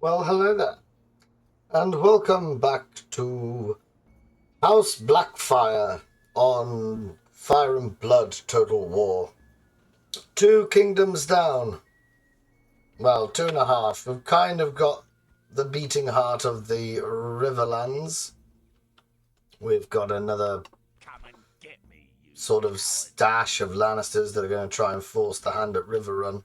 Well, hello there, and welcome back to House Blackfyre on Fire and Blood Total War. 2 kingdoms down. Well, 2.5. We've kind of got the beating heart of the Riverlands. We've got another sort of stash of Lannisters that are going to try and force the hand at Riverrun.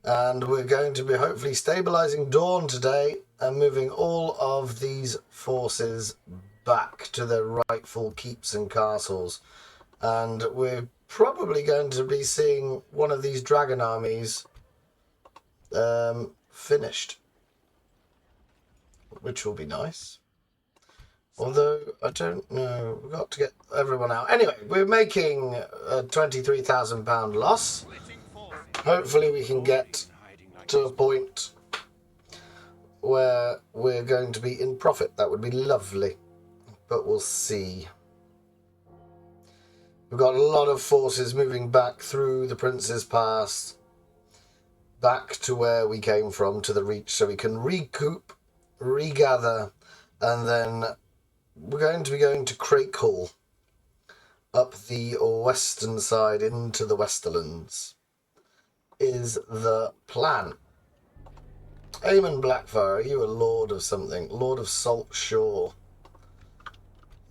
And we're going to be hopefully stabilising Dawn today and moving all of these forces back to their rightful keeps and castles. And we're probably going to be seeing one of these dragon armies finished, which will be nice. Although, I don't know, we've got to get everyone out. Anyway, we're making a £23,000 loss. Hopefully we can get to a point where we're going to be in profit. That would be lovely, but we'll see. We've got a lot of forces moving back through the Prince's Pass, back to where we came from, to the Reach, so we can recoup, regather, and then we're going to be going to Crakehall, up the western side into the Westerlands, is the plan. Daemon Blackfyre, are you a lord of something? Lord of Salt Shore.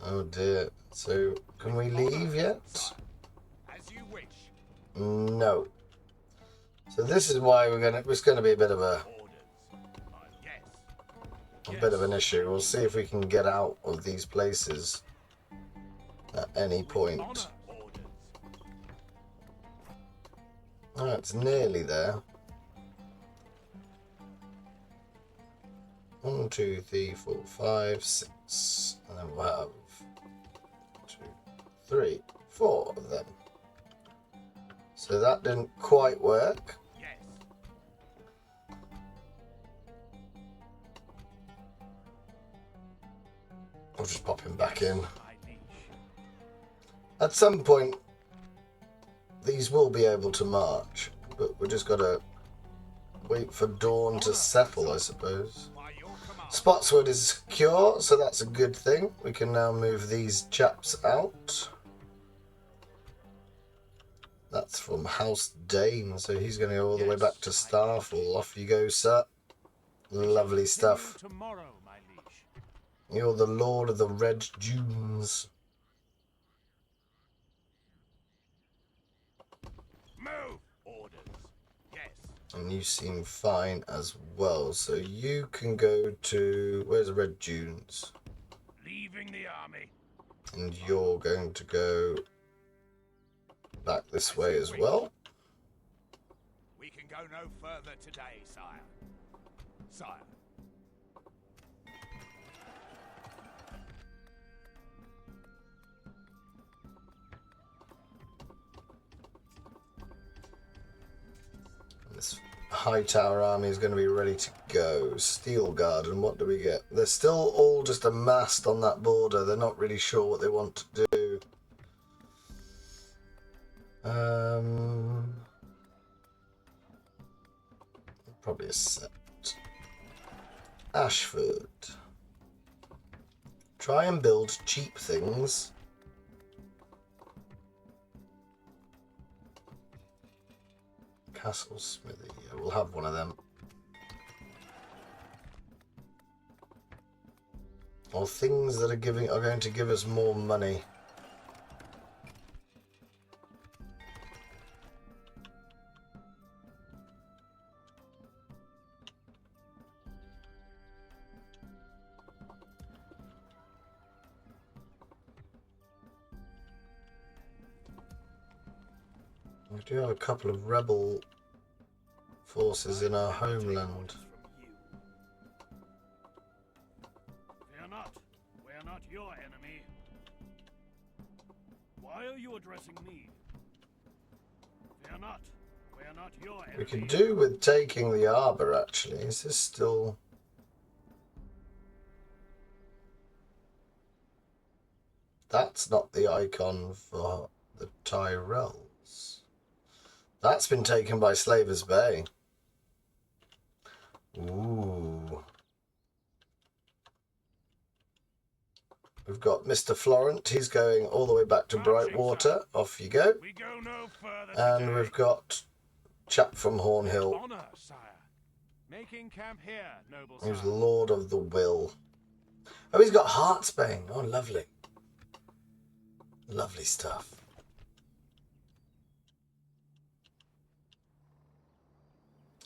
Oh dear. So, can we leave yet? No. So this is why it's going to be a bit of an issue. We'll see if we can get out of these places at any point. Oh, it's nearly there. 1, 2, 3, 4, 5, 6. And then we'll have 2, 3, 4 of them. So that didn't quite work. I'll just pop him back in. At some point, these will be able to march, but we've just got to wait for Dawn to settle, I suppose. Spotswood is secure, so that's a good thing. We can now move these chaps out. That's from House Dane, so he's going to go all the way back to Starfall. Off you go, sir. Lovely stuff. You're the Lord of the Red Dunes. Move! Orders. Yes. And you seem fine as well, so you can go to... Where's the Red Dunes? Leaving the army. And you're going to go back this way as well. We can go no further today, sire. Sire. This high tower army is going to be ready to go. Steel Guard, and what do we get? They're still all just amassed on that border. They're not really sure what they want to do. Probably a set. Ashford. Try and build cheap things. Castle Smithy. Yeah, we'll have one of them. Or things that are going to give us more money. We do have a couple of rebel forces in our homeland. Fear not. We are not your enemy. Why are you addressing me? Fear not. We are not your enemy. We could do with taking the arbor, actually. Is this still... That's not the icon for the Tyrells. That's been taken by Slaver's Bay. Ooh. We've got Mr. Florent. He's going all the way back to Brightwater. Off you go. We go no further And today. we've got chap from Hornhill, Honor, sire. Making camp here, noble who's sire. Lord of the Will. Oh, he's got Heartsbane. Oh, lovely. Lovely stuff.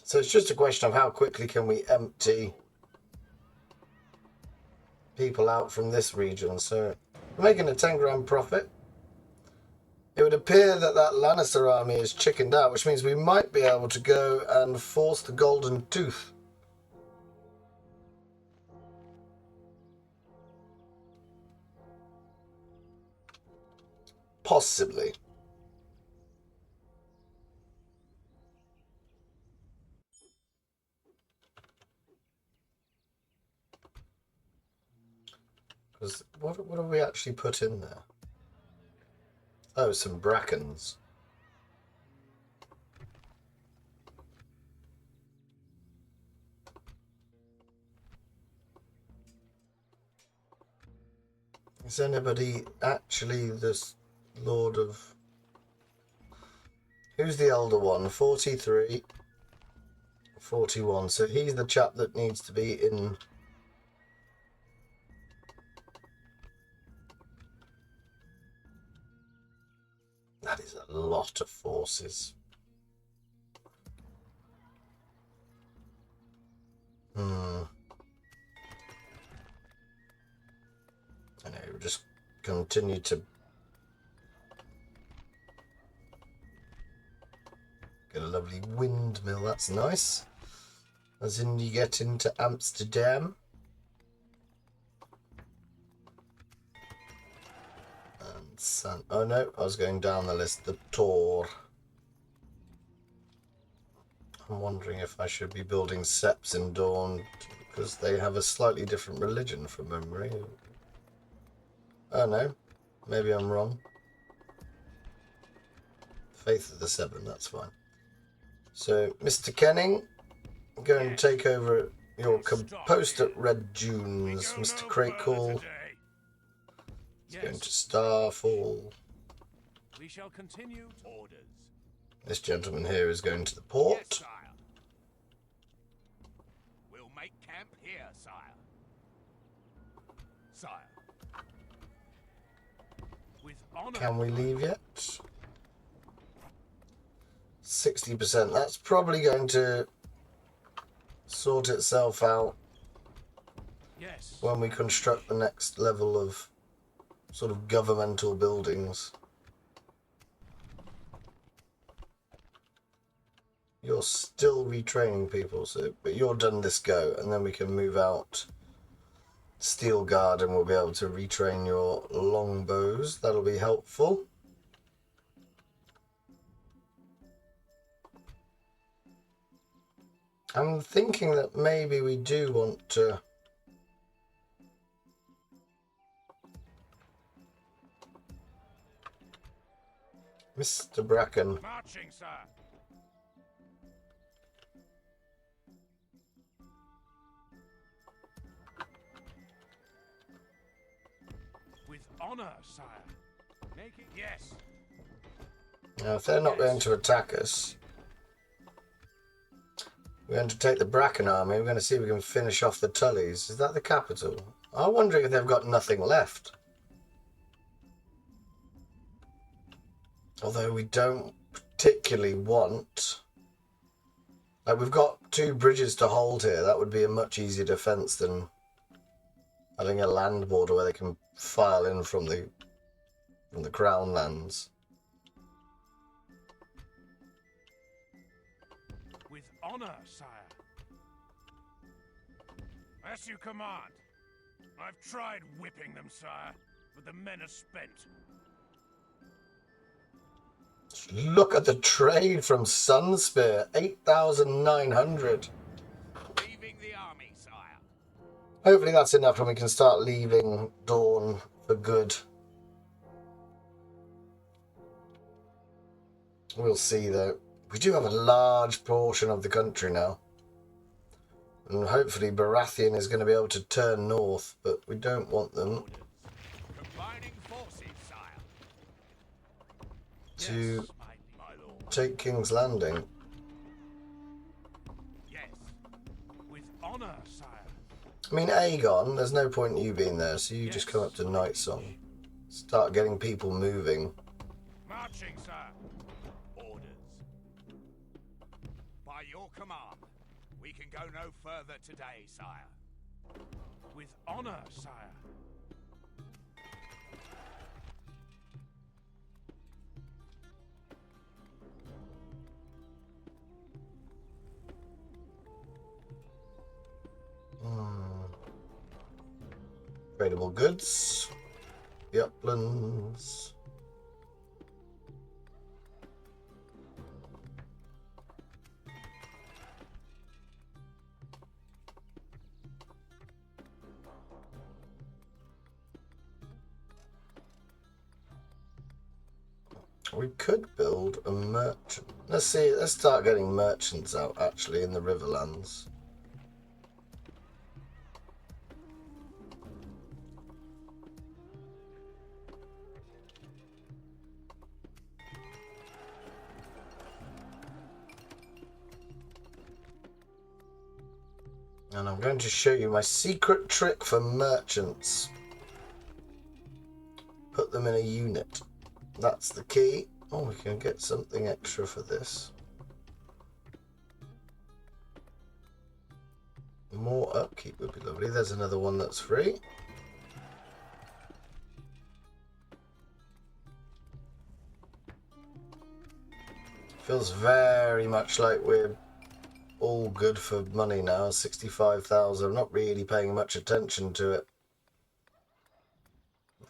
So it's just a question of how quickly can we empty people out from this region. So we're making a 10 grand profit. It would appear that that Lannister army is chickened out, which means we might be able to go and force the Golden Tooth. Possibly. Because what have we actually put in there? Oh, some brackens. Is anybody actually this Lord of... Who's the elder one? 43. 41. So he's the chap that needs to be in... That is a lot of forces. I know, we'll just continue to get a lovely windmill, that's nice. As in you get into Amsterdam. And oh no, I was going down the list. The Tor. I'm wondering if I should be building Seps in Dawn, because they have a slightly different religion from memory. Oh no, maybe I'm wrong. Faith of the Seven, that's fine. So, Mr. Kenning, go and take over your post at Red Dunes. Mr. Crakeall is going to Starfall. We shall continue orders. This gentleman here is going to the port. Yes, sire. We'll make camp here, sire. Sire. With honor. Can we leave yet? 60%. That's probably going to sort itself out Yes. when we construct the next level of sort of governmental buildings. You're still retraining people, so but you're done this go, and then we can move out Steel Guard and we'll be able to retrain your longbows. That'll be helpful. I'm thinking that maybe we do want to Mr. Bracken. Marching, sir. With honor, sire. Making yes. Now, if they're not going to attack us, we're going to take the Bracken army. We're going to see if we can finish off the Tullys. Is that the capital? I'm wondering if they've got nothing left. Although we don't particularly want... Like, we've got 2 bridges to hold here. That would be a much easier defence than having a land border where they can file in from the Crown lands. With honor, sire. As you command. I've tried whipping them, sire, but the men are spent. Look at the trade from Sunspear, 8,900. Leaving the army, sire. Hopefully that's enough and we can start leaving Dawn for good. We'll see though. We do have a large portion of the country now. And hopefully Baratheon is going to be able to turn north, but we don't want them Combining forces, sire. To Yes, my lord. take King's Landing. Yes. With honor, sire. I mean, Aegon, there's no point in you being there, so you just Yes, come up to my Night liege. Song. Start getting people moving. Marching, sir. Orders. By your command, we can go no further today, sire. With honor, sire. Tradable goods. The uplands. We could build a merchant. Let's see, let's start getting merchants out actually in the Riverlands. And I'm going to show you my secret trick for merchants. Put them in a unit. That's the key. Oh, we can get something extra for this. More upkeep would be lovely. There's another one that's free. Feels very much like we're all good for money now. 65,000. I'm not really paying much attention to it.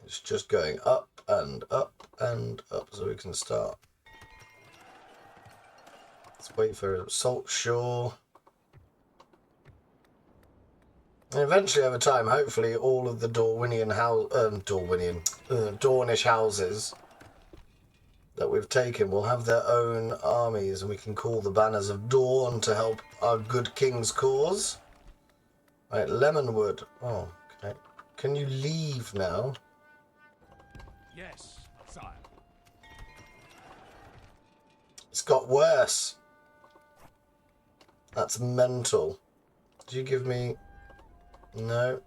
It's just going up and up and up, so we can start. Let's wait for Salt Shore. And eventually, over time, hopefully, all of the Dornish houses that we've taken will have their own armies, and we can call the Banners of Dawn to help our good king's cause. Right, Lemonwood. Oh, okay. Can you leave now? Yes, sire. It's got worse. That's mental. Did you give me... No.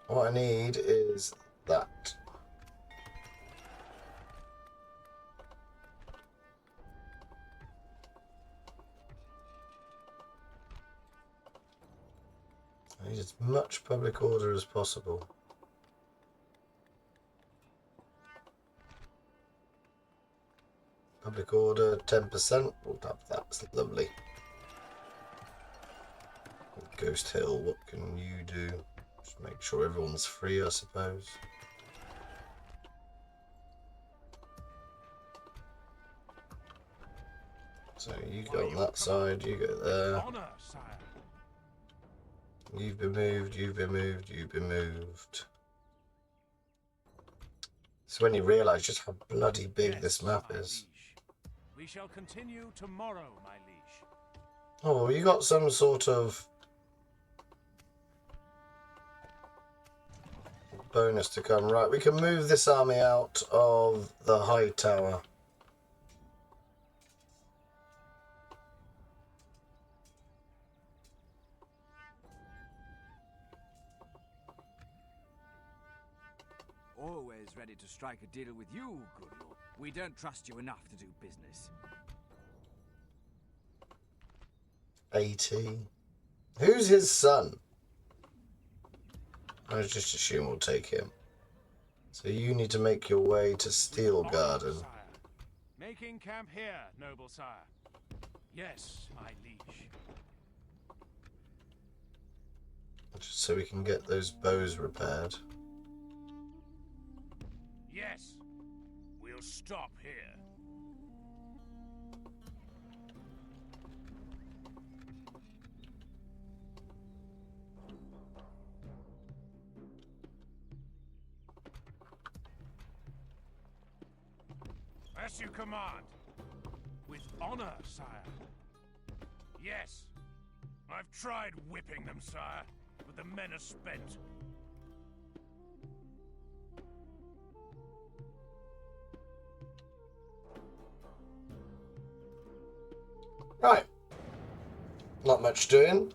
What I need is that. I need as much public order as possible. Public order, 10%. We'll have that. That's lovely. Ghost Hill, what can you do? Just make sure everyone's free, I suppose. So you go on that side, you go there. Honor, sire. You've been moved, you've been moved, you've been moved. So when you realise just how bloody big Yes, this map my is. liege. We shall continue tomorrow, my liege. Oh, you got some sort of bonus to come. Right, we can move this army out of the high tower. Always ready to strike a deal with you, good lord. We don't trust you enough to do business. 80. Who's his son? I just assume we'll take him. So you need to make your way to Steel Garden. Sire. Making camp here, noble sire. Yes, my liege. Just so we can get those bows repaired. Yes. We'll stop here. As you command. With honor, sire. Yes. I've tried whipping them, sire, but the men are spent. Right. Not much doing.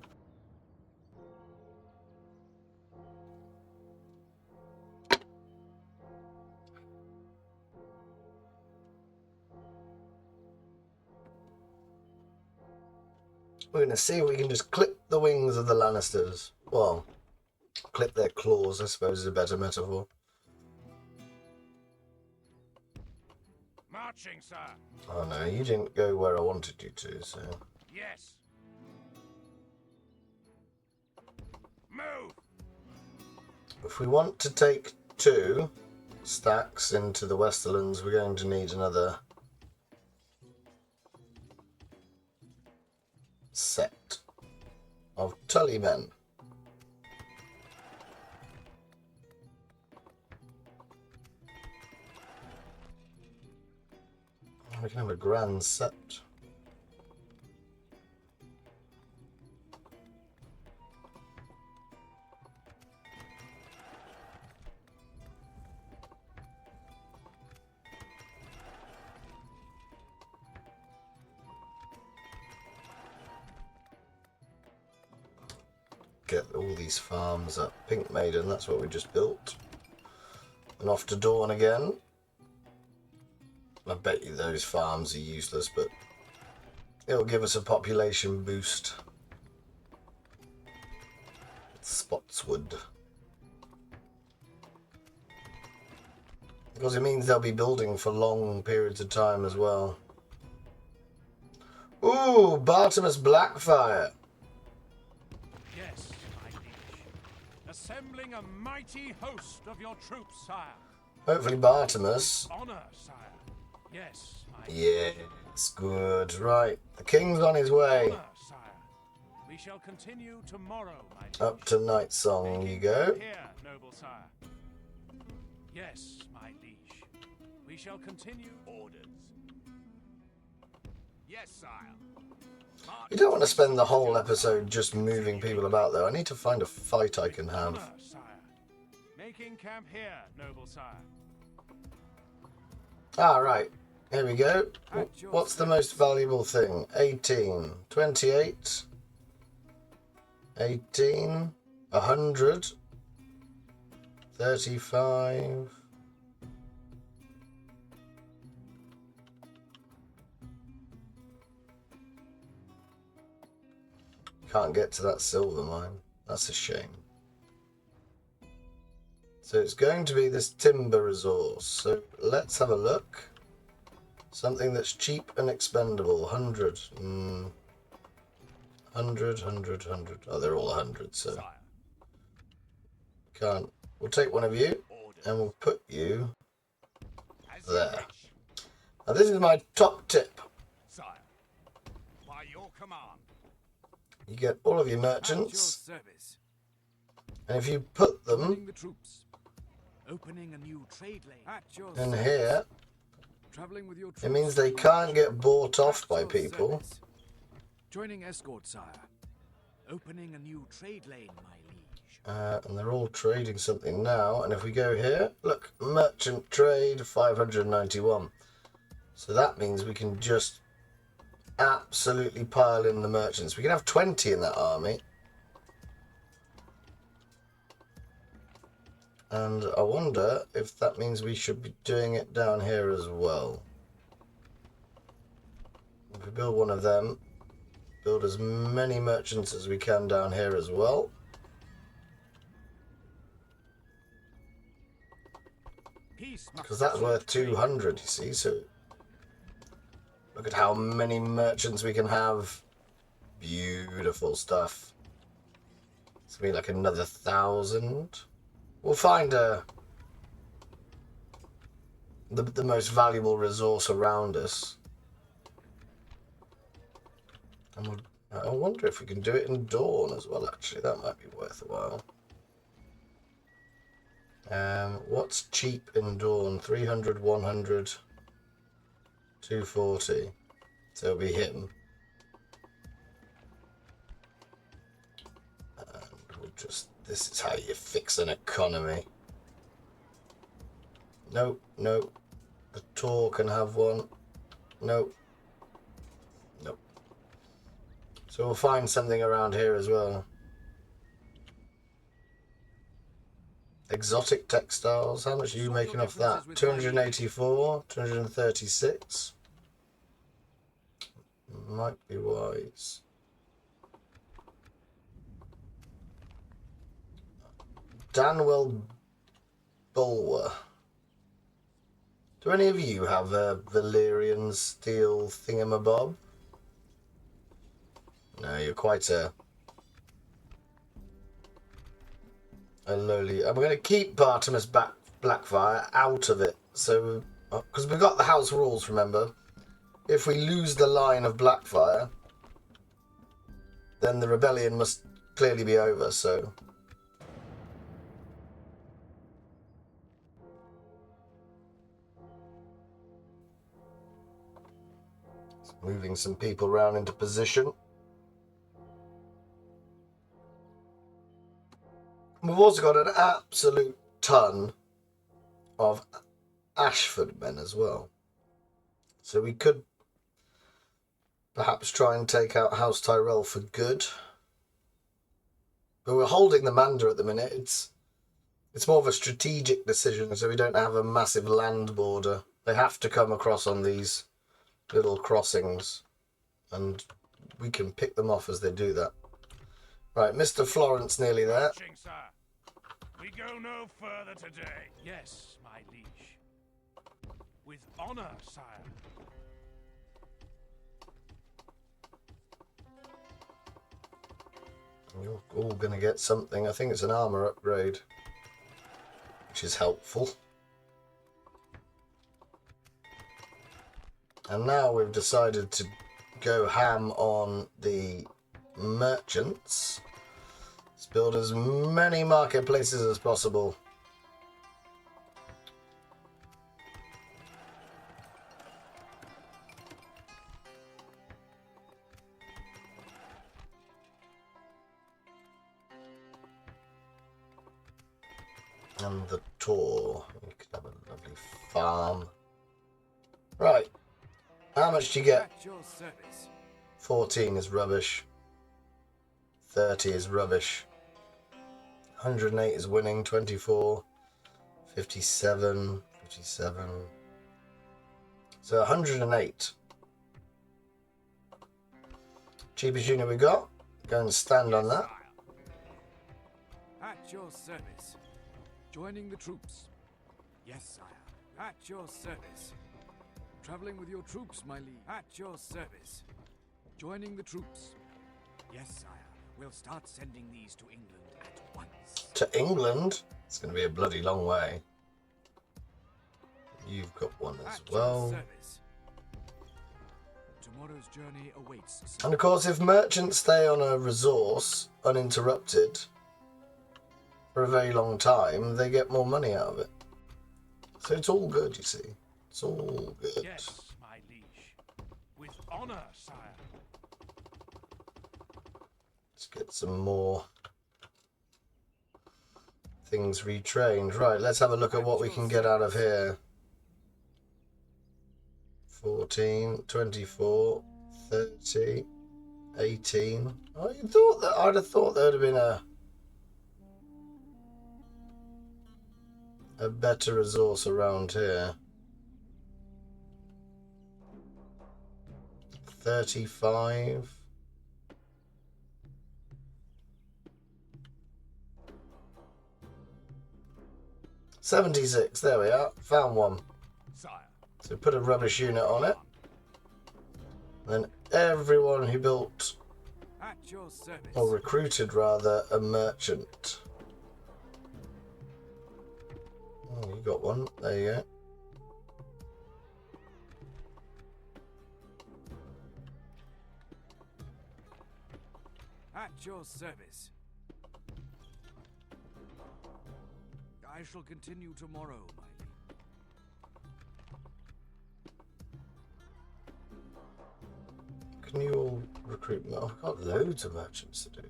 We're going to see if we can just clip the wings of the Lannisters. Well, clip their claws, I suppose, is a better metaphor. Marching, sir. Oh no, you didn't go where I wanted you to, so... Yes. Move. If we want to take 2 stacks into the Westerlands, we're going to need another set of Tully men. We can have a grand set. Get all these farms up. Pink Maiden, that's what we just built. And off to Dawn again. I bet you those farms are useless, but it'll give us a population boost. Spotswood. Because it means they'll be building for long periods of time as well. Ooh, Bartimus Blackfyre. Yes, my liege. Assembling a mighty host of your troops, sire. Hopefully Bartimus. Honor, sire. Yes, my Yes, good. Right, the king's on his way. honor, sire. We shall continue tomorrow, my liege. Up to Night Song you go. Here, noble sire. Yes, my liege. We shall continue orders. Yes, sire. You don't want to spend the whole episode just moving people about, though. I need to find a fight I can have. Honor, sire. Making camp here, noble sire. Ah, right. Here we go. What's the most valuable thing? 18. 28. 18. 100. 35. Can't get to that silver mine. That's a shame. So it's going to be this timber resource. So let's have a look. Something that's cheap and expendable. 100. 100, 100, 100. Oh, they're all 100, so... Sire. Can't. We'll take one of you, and we'll put you As you there. wish, Now this is my top tip. sire. By your command. You get all of your At your merchants, service. and if you put them Joining the troops. Opening a new trade lane. At your in service. here, Traveling with your troops. it means they can't get bought off by At your people. service. Joining escort, sire. Opening a new trade lane, my liege. And they're all trading something now. And if we go here, look, merchant trade 591. So that means we can just absolutely pile in the merchants. We can have 20 in that army. And I wonder if that means we should be doing it down here as well. If we build one of them, build as many merchants as we can down here as well. Peace must Because that's worth trade. 200, you see, so look at how many merchants we can have. Beautiful stuff. It's gonna be like another 1,000. We'll find the most valuable resource around us. And I wonder if we can do it in Dawn as well, actually. That might be worth a while. What's cheap in Dawn? 300, 100, 240. So it'll be him. Just, this is how you fix an economy. Nope, nope. The Tor can have one. Nope. Nope. So we'll find something around here as well. Exotic textiles. How much are you making off that? 284, 236. Might be wise. Danwell Bulwer. Do any of you have a Valyrian steel thingamabob? No, you're quite a lowly. I'm going to keep Bartimus Blackfyre out of it. So, because we've got the house rules, remember? If we lose the line of Blackfyre, then the rebellion must clearly be over, so. Moving some people around into position. We've also got an absolute ton of Ashford men as well. So we could perhaps try and take out House Tyrell for good. But we're holding the Mander at the minute. It's more of a strategic decision, so we don't have a massive land border. They have to come across on these little crossings, and we can pick them off as they do that. Right, Mr. Florence nearly there. Sir. We go no further today. Yes, my liege. With honor, sire. You're all going to get something. I think it's an armor upgrade, which is helpful. And now we've decided to go ham on the merchants. Let's build as many marketplaces as possible. And the Tor. We could have a lovely farm. Right. How much do you get? At your service. 14 is rubbish. 30 is rubbish. 108 is winning. 24. 57. 57. So 108. Cheapest unit we got. Go and stand on that. At your service. Joining the troops. Yes, sire. At your service. Traveling with your troops, my liege. At your service. Joining the troops. Yes, sire. We'll start sending these to England at once. To England? It's going to be a bloody long way. You've got one as well. Tomorrow's journey awaits. And of course, if merchants stay on a resource uninterrupted for a very long time, they get more money out of it. So it's all good, you see. It's all good. Yes, my liege. With honor, sire. Let's get some more things retrained. Right, let's have a look at what we can get out of here. 14, 24, 30, 18. Oh, you thought that I'd have thought there would have been a better resource around here. 35. $76. There we are. Found one. Sire. So put a rubbish unit on it. Then everyone who built At your service. or recruited rather a merchant. Oh, you got one. There you go. At your service. I shall continue tomorrow, my liege. Can you all recruit more? I've got loads of merchants to do.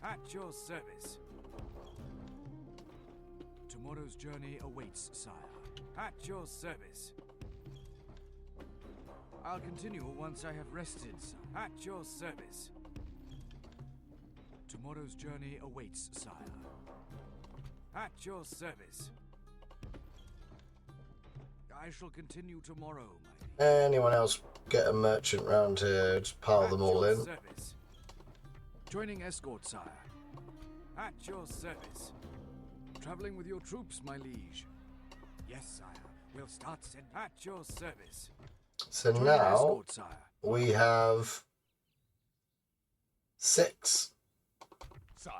At your service. Tomorrow's journey awaits, sire. At your service. I'll continue once I have rested, sire. At your service. Tomorrow's journey awaits, sire. At your service. I shall continue tomorrow, my lady. Anyone else get a merchant round here? Just pile them all in. Service. Joining escort, sire. At your service. Traveling with your troops, my liege. Yes, sire. We'll start at your service. So Joining now escort, sire. we have 6. Sire.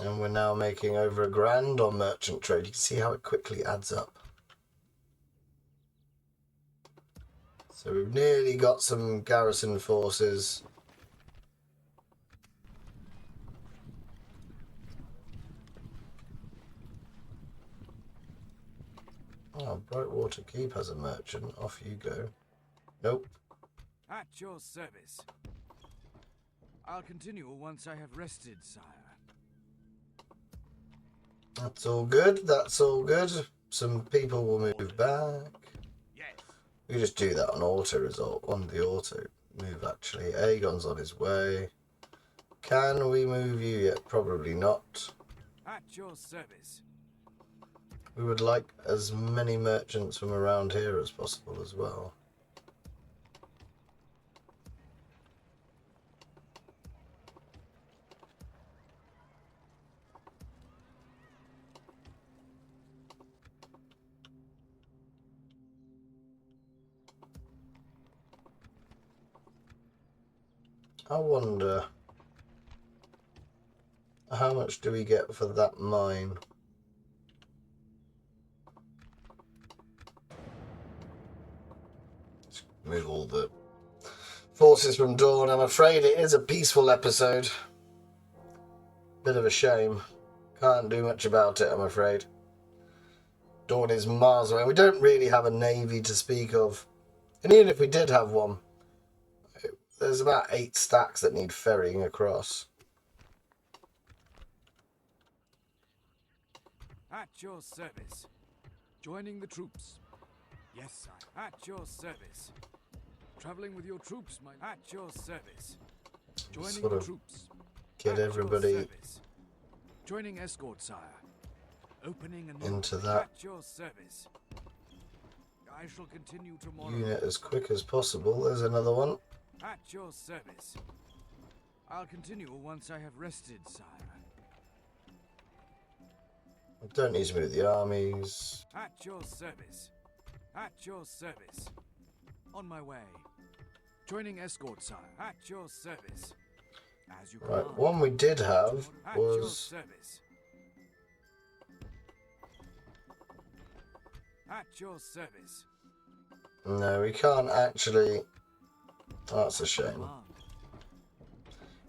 And we're now making over £1,000 on merchant trade. You can see how it quickly adds up. So we've nearly got some garrison forces. Oh, Brightwater Keep has a merchant. Off you go. Nope. At your service. I'll continue once I have rested, sire. That's all good. That's all good. Some people will move back. Yes. We just do that on auto result. On the auto move, actually. Aegon's on his way. Can we move you yet? Probably not. At your service. We would like as many merchants from around here as possible as well. I wonder, how much do we get for that mine? Let's move all the forces from Dawn. I'm afraid it is a peaceful episode. Bit of a shame. Can't do much about it, I'm afraid. Dawn is miles away. We don't really have a navy to speak of. And even if we did have one, there's about 8 stacks that need ferrying across. At your service. Joining the troops. Yes, sire. At your service. Traveling with your troops, my... At your service. Joining Sort the of troops. get At your everybody service. Joining escort, sire. Opening a new into that at your service. I shall continue tomorrow. unit as quick as possible. There's another one. At your service. I'll continue once I have rested, sire. I don't need to move the armies. At your service. At your service. On my way. Joining escort, sire. At your service. As you Right, command. one we did have At your was... service. At your service. No, we can't actually... That's a shame. Command.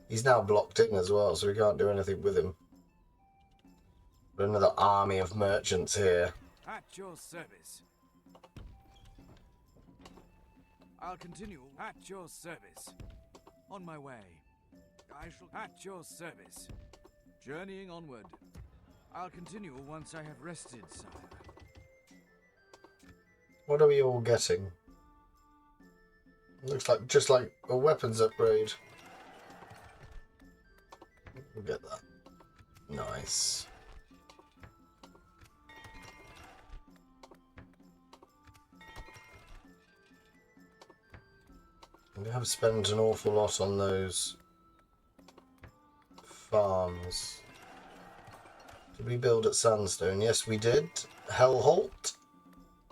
He's now blocked in as well, so we can't do anything with him. But another army of merchants here. At your service. I'll continue at your service. On my way. I shall at your service. Journeying onward. I'll continue once I have rested, sire. What are we all getting? Looks like just like a weapons upgrade. We'll get that. Nice. We have spent an awful lot on those farms. Did we build at Sandstone? Yes, we did. Hellholt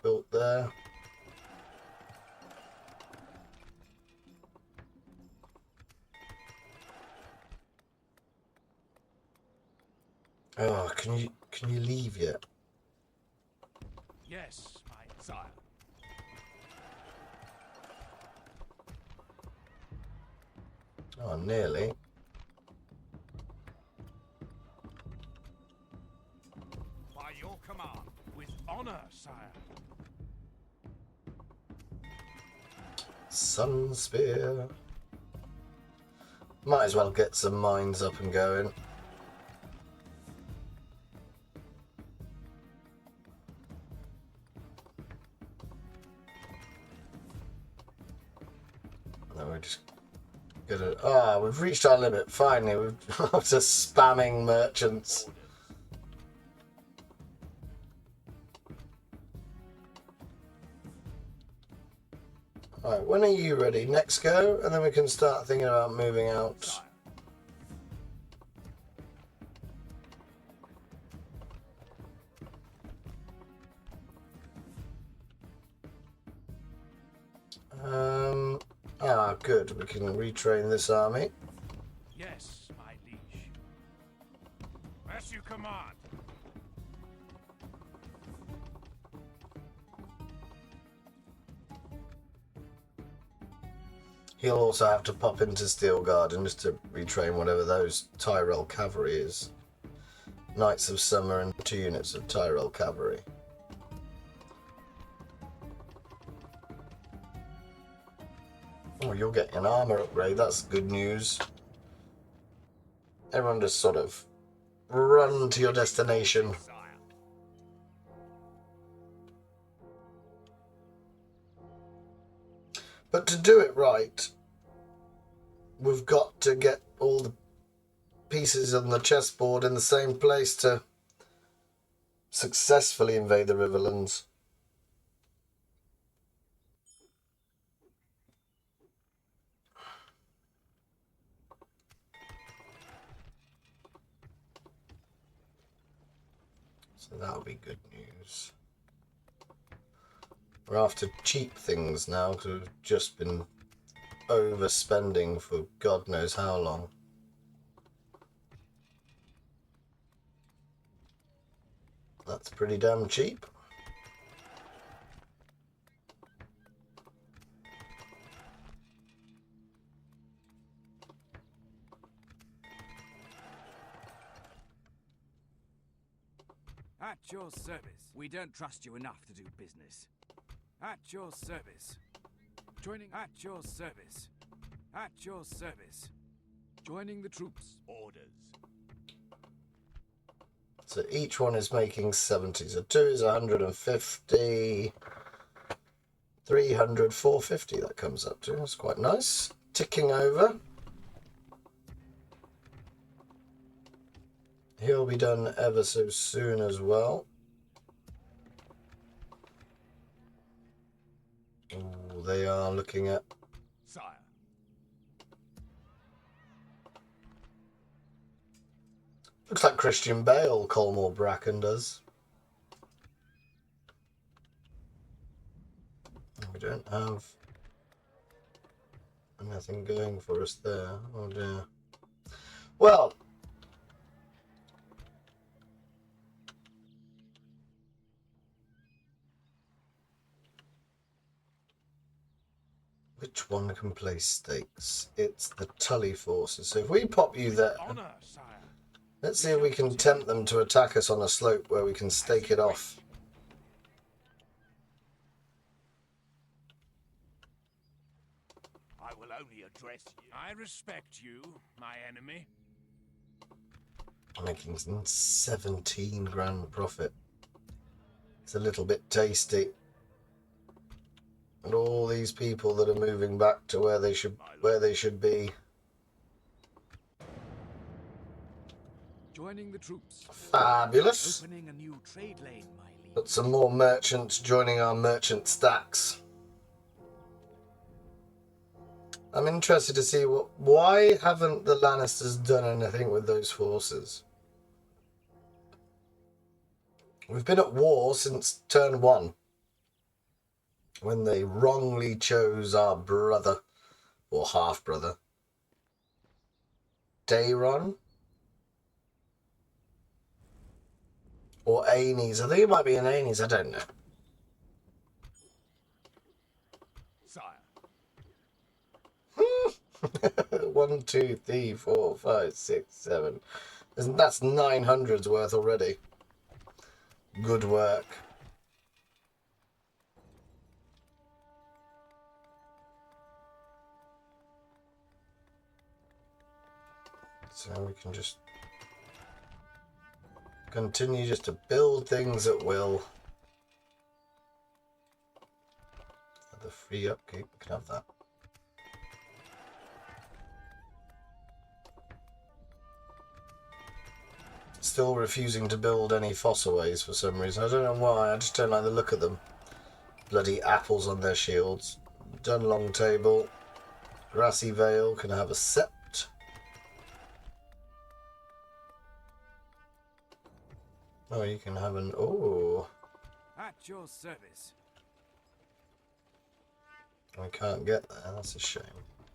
built there. Oh, can you leave yet? Yes, my sire. Oh, nearly. By your command, with honor, sire. Sun Spear. Might as well get some mines up and going. No, we're just gonna. We've reached our limit. Finally, we're just spamming merchants. Alright, when are you ready? Next go, and then we can start thinking about moving out. Sire. Good. We can retrain this army. Yes, my liege. As you command. He'll also have to pop into Steel Garden just to retrain whatever those Tyrell cavalry is. Knights of Summer and 2 units of Tyrell cavalry. Oh, you'll get an armor upgrade. That's good news. Everyone just sort of run to your destination. Sire. But to do it right, we've got to get all the pieces on the chessboard in the same place to successfully invade the Riverlands. So that'll be good news. We're after cheap things now because we've just been overspending for God knows how long. That's pretty damn cheap. At your service. We don't trust you enough to do business. At your service. Joining at your service. At your service. Joining the troops. Orders. So each one is making 70. So 2 is 150. 300, 450 that comes up to. That's quite nice. Ticking over. He'll be done ever so soon as well. Ooh, they are looking at... Sire. Looks like Christian Bale, Colmore Bracken does. We don't have anything going for us there. Oh dear. Well... Which one can play stakes? It's the Tully forces. So if we pop you there, Honor, sire. let's see if we can tempt them to attack us on a slope where we can stake it off. I will only address you. I respect you, my enemy. Making 17 grand profit. It's a little bit tasty. And all these people that are moving back to where they should be. Joining the troops. Fabulous. Opening a new trade lane, my liege. Got some more merchants joining our merchant stacks. I'm interested to see why haven't the Lannisters done anything with those forces? We've been at war since turn 1. When they wrongly chose our brother, or half-brother, Daemon, or Aenys. I think it might be an Aenys, I don't know. Sire. 1, 2, 3, 4, 5, 6, 7. That's 900's worth already. Good work. So we can just continue just to build things at will. The free upkeep, we can have that. Still refusing to build any fossilways for some reason. I don't know why, I just don't like the look of them. Bloody apples on their shields. Done long table. Grassy Vale, can I have a sept? Oh, you can have an... Oh. At your service. I can't get there, that's a shame.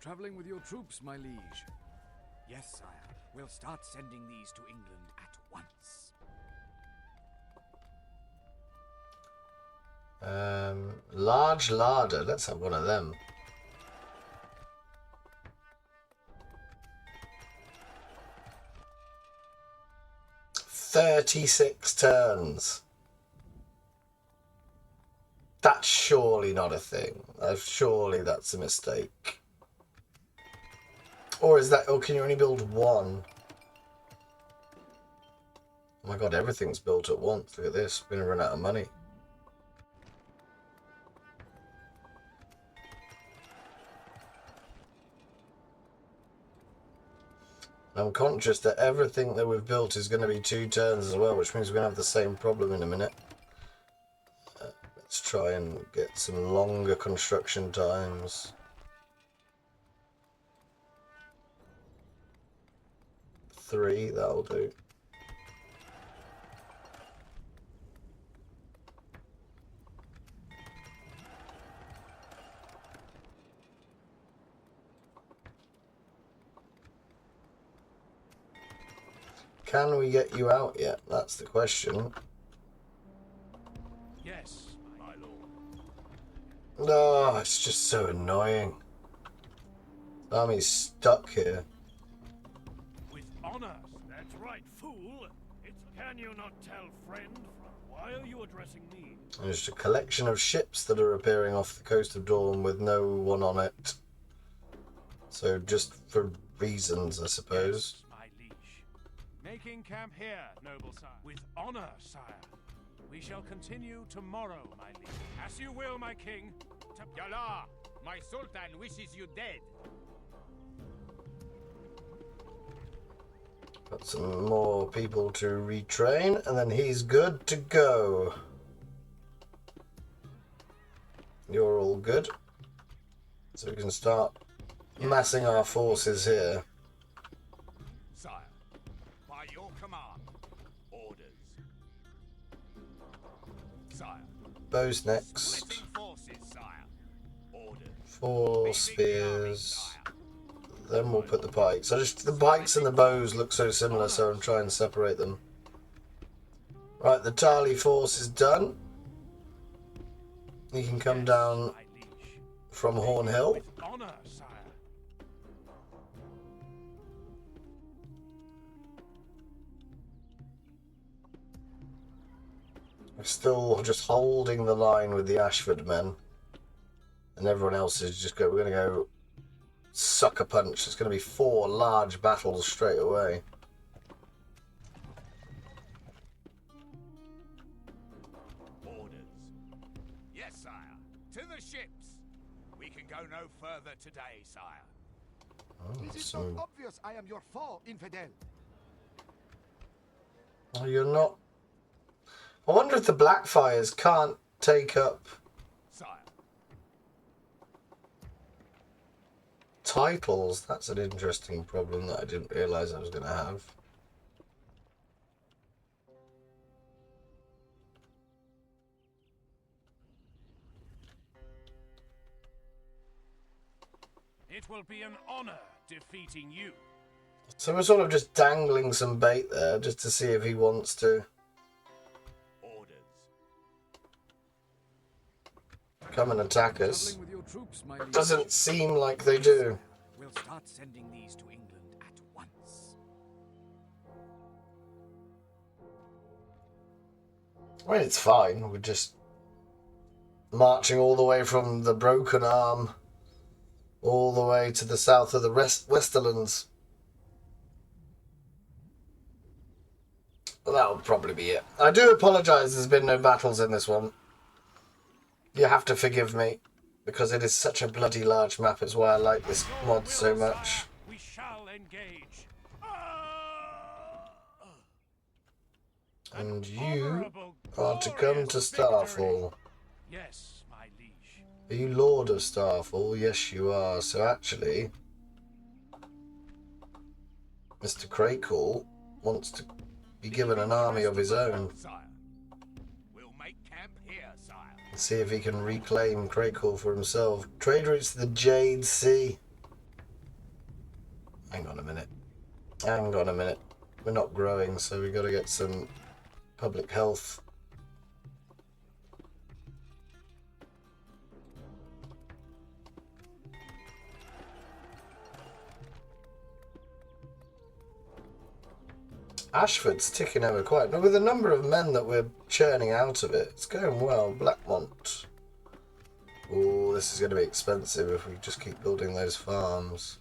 Traveling with your troops, my liege. Yes, sire. We'll start sending these to England at once. Large larder, let's have one of them. "36 turns. That's surely not a thing. Surely that's a mistake. Or is that... Or can you only build one? Oh my god, everything's built at once. Look at this. We're going to run out of money. I'm conscious that everything that we've built is going to be 2 turns as well, which means we're going to have the same problem in a minute. Let's try and get some longer construction times. 3, that'll do. Can we get you out yet? That's the question. Yes, my lord. No, it's just so annoying. The army's stuck here. With honor. That's right, fool. Can you not tell, friend? Why are you addressing me? There's just a collection of ships that are appearing off the coast of Dawn with no one on it. So just for reasons, I suppose. Yes, my liege. Making camp here, noble sire. With honor, sire. We shall continue tomorrow, my liege. As you will, my king. Yala, my sultan wishes you dead. Got some more people to retrain, and then he's good to go. You're all good. So we can start massing our forces here. Sire, by your command, orders. Sire. Bows next. Splitting forces, sire. Orders. 4 spears. Then we'll put the pikes. The pikes and the bows look so similar, so I'm trying to separate them. Right, the Tali force is done. You can come down from Horn Hill. With honor, sire. We're still just holding the line with the Ashford men. And everyone else is just we're going to go sucker punch. It's going to be 4 large battles straight away. Orders. Yes, sire. To the ships. We can go no further today, sire. Oh, Is it not obvious I am your foe, infidel? Oh, you're not. I wonder if the Blackfyres can't take up Sire. titles. That's an interesting problem that I didn't realise I was going to have. It will be an honor defeating you. So we're sort of just dangling some bait there just to see if he wants to Orders. come and attack us. Traveling with your troops, my liege. Doesn't seem like they do. We'll start sending these to England at once. I mean, it's fine. We're just marching all the way from the Broken Arm all the way to the south of the Westerlands. that'll probably be it. I do apologise there's been no battles in this one. You have to forgive me, because it is such a bloody large map. It's why I like this mod so much. We shall engage. And you are to come to Starfall. Yes, my liege. Are you Lord of Starfall? Yes, you are. So actually, Mr. Crakehall wants to be given an army of his own. We'll make camp here, sire. See if he can reclaim Crakehall for himself. Trade routes to the Jade Sea. Hang on a minute. Hang on a minute. We're not growing, so we've got to get some public health. Ashford's ticking over quite. With the number of men that we're churning out of it, it's going well. Blackmont. Oh, this is going to be expensive if we just keep building those farms.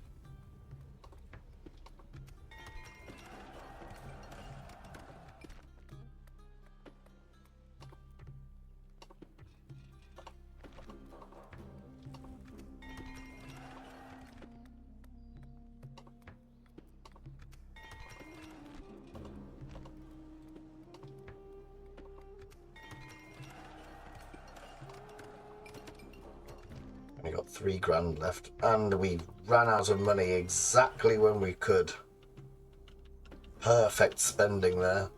We got £3 left, and we ran out of money exactly when we could. Perfect spending there.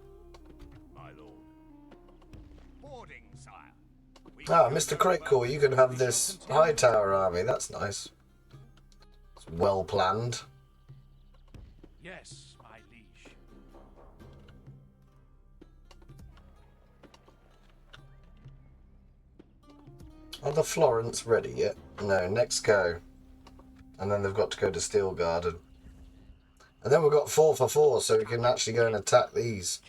My lord. Boarding, sire. Ah, Mr. Crakehall, you can have this high tower army. That's nice. It's well planned. Yes, my liege. Are the Florence ready yet? No, next go. And then they've got to go to Steel Garden. And then we've got 4 for 4, so we can actually go and attack these.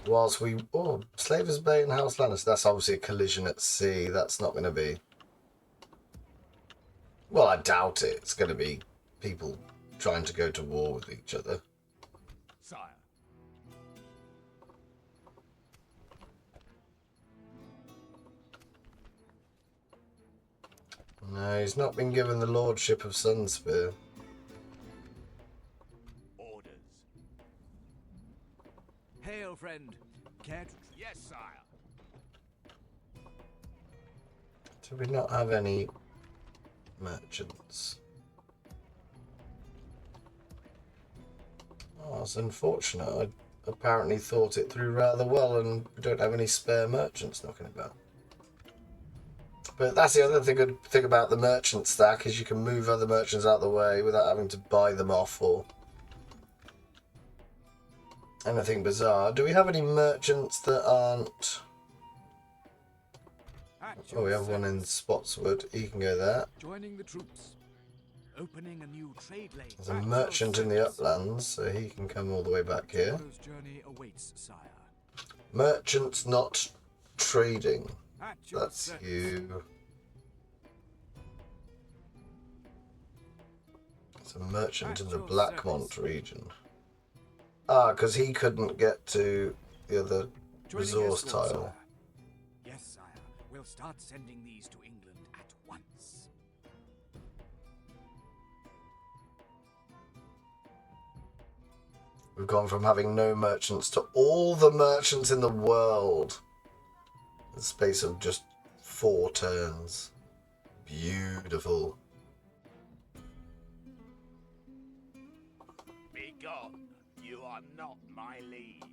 Whilst we... Oh, Slavers Bay and House Lannister. That's obviously a collision at sea. That's not going to be... Well, I doubt it. It's going to be people trying to go to war with each other. Sire. No, he's not been given the Lordship of Sunspear. Orders. Hail, friend. Care to... Yes, sire. Do we not have any merchants? Oh, it's unfortunate. I apparently thought it through rather well and we don't have any spare merchants knocking about. But that's the other good thing about the merchant stack, is you can move other merchants out of the way without having to buy them off or anything bizarre. Do we have any merchants that aren't... Oh, we have one in Spotswood. He can go there. Joining the troops. Opening a new trade lane. There's a merchant in the uplands, so he can come all the way back here. Journey awaits, sire. Merchants not trading. At your That's service. you. It's a merchant in the Blackmont region. Ah, because he couldn't get to the other Joining resource escort, tile. sire. Yes, sire. We'll start sending these to England at once. We've gone from having no merchants to all the merchants in the world. In the space of just 4 turns. Beautiful. Begone. You are not my liege.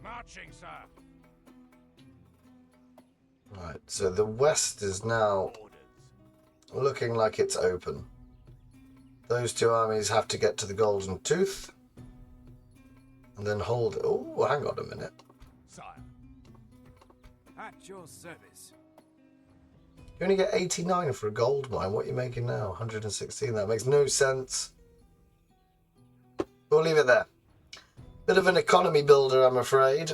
Marching, sir. Right, so the west is now Orders. looking like it's open. Those 2 armies have to get to the Golden Tooth and then hold it. Oh, hang on a minute. Sire. At your service. You only get 89 for a gold mine. What are you making now? 116. That makes no sense. We'll leave it there. Bit of an economy builder, I'm afraid,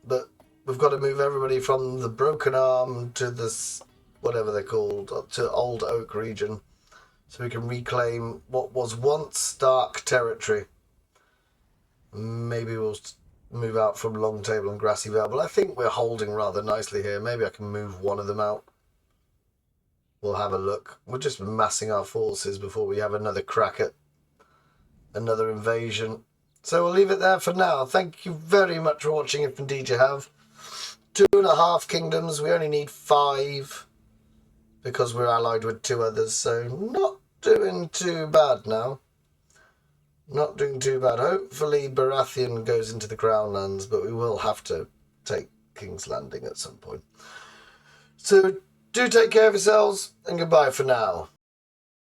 but we've got to move everybody from the Broken Arm to this, whatever they're called, up to Old Oak region, so we can reclaim what was once Stark territory. Maybe we'll move out from Long Table and Grassy Vale, but I think we're holding rather nicely here. Maybe I can move one of them out. We'll have a look. We're just massing our forces before we have another crack at another invasion. So we'll leave it there for now. Thank you very much for watching, if indeed you have. 2.5 kingdoms. We only need 5 because we're allied with 2 others, so not doing too bad now. Not doing too bad. Hopefully Baratheon goes into the Crown Lands, but we will have to take King's Landing at some point. So do take care of yourselves, and goodbye for now.